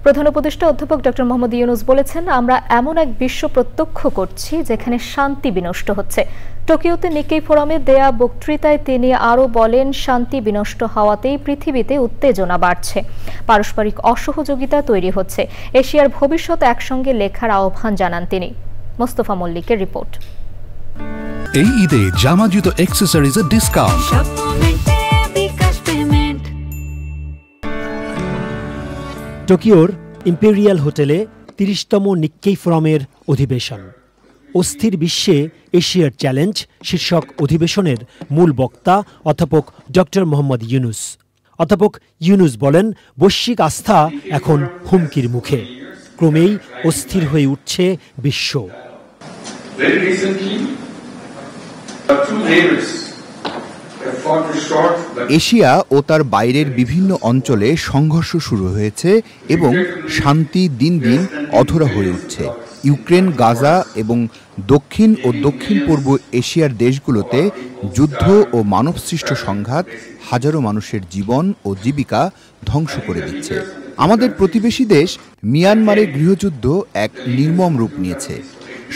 প্রধান উপদেষ্টা অধ্যাপক ডক্টর মোহাম্মদ ইউনূস বলেছেন, আমরা এমন এক বিশ্ব প্রত্যক্ষ করছি যেখানে শান্তি বিনষ্ট হচ্ছে। টোকিওতে নিকেই ফোরামে দেয়া বক্তৃতায় তিনি আরও বলেন, শান্তি বিনষ্ট হওয়াতেই পৃথিবীতে উত্তেজনা বাড়ছে, পারস্পরিক অসহযোগিতা তৈরি হচ্ছে। এশিয়ার ভবিষ্যৎ একসঙ্গে লেখার আহ্বান জানান তিনি। মোস্তফা মল্লিকের রিপোর্ট। এই ঈদে জামা জুতো অ্যাকসেসরিজের ডিসকাউন্ট। টোকিওর ইম্পেরিয়াল হোটেলে ৩০তম নিক্কেই ফোরামের অধিবেশন। অস্থির বিশ্বে এশিয়ার চ্যালেঞ্জ শীর্ষক অধিবেশনের মূল বক্তা অধ্যাপক ডক্টর মোহাম্মদ ইউনূস। অধ্যাপক ইউনূস বলেন, বৈশ্বিক আস্থা এখন হুমকির মুখে, ক্রমেই অস্থির হয়ে উঠছে বিশ্ব। এশিয়া ও তার বাইরের বিভিন্ন অঞ্চলে সংঘর্ষ শুরু হয়েছে এবং শান্তি দিন দিন অধরা হয়ে উঠছে। ইউক্রেন, গাজা এবং দক্ষিণ ও দক্ষিণ পূর্ব এশিয়ার দেশগুলোতে যুদ্ধ ও মানবসৃষ্ট সংঘাত হাজারো মানুষের জীবন ও জীবিকা ধ্বংস করে দিচ্ছে। আমাদের প্রতিবেশী দেশ মিয়ানমারে গৃহযুদ্ধ এক নির্মম রূপ নিয়েছে।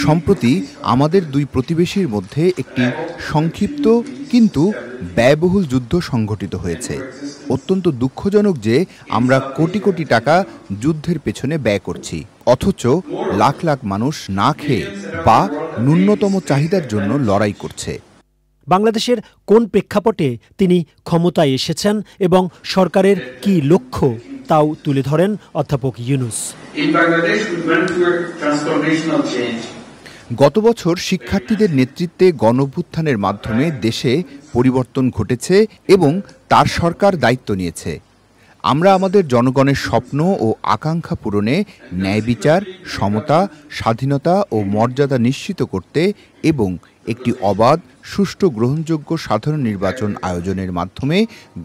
সম্প্রতি আমাদের দুই প্রতিবেশীর মধ্যে একটি সংক্ষিপ্ত কিন্তু ব্যয়বহুল যুদ্ধ সংঘটিত হয়েছে। অত্যন্ত দুঃখজনক যে আমরা কোটি কোটি টাকা যুদ্ধের পেছনে ব্যয় করছি, অথচ লাখ লাখ মানুষ না খেয়ে বা ন্যূনতম চাহিদার জন্য লড়াই করছে। বাংলাদেশের কোন প্রেক্ষাপটে তিনি ক্ষমতায় এসেছেন এবং সরকারের কি লক্ষ্য তাও তুলে ধরেন অধ্যাপক ইউনূস। গত বছর শিক্ষার্থীদের নেতৃত্বে গণঅভ্যুত্থানের মাধ্যমে দেশে পরিবর্তন ঘটেছে এবং তার সরকার দায়িত্ব নিয়েছে। আমরা আমাদের জনগণের স্বপ্ন ও আকাঙ্ক্ষা পূরণে ন্যায় বিচার, সমতা, স্বাধীনতা ও মর্যাদা নিশ্চিত করতে এবং একটি অবাধ, সুষ্ঠু, গ্রহণযোগ্য সাধারণ নির্বাচন আয়োজনের মাধ্যমে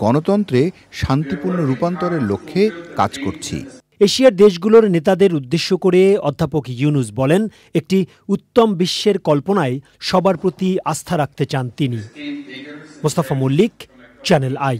গণতন্ত্রে শান্তিপূর্ণ রূপান্তরের লক্ষ্যে কাজ করছি। এশিয়ার দেশগুলোর নেতাদের উদ্দেশ্য করে অধ্যাপক ইউনূস বলেন, একটি উত্তম বিশ্বের কল্পনায় সবার প্রতি আস্থা রাখতে চান তিনি। Mostafa Mallick, channel I.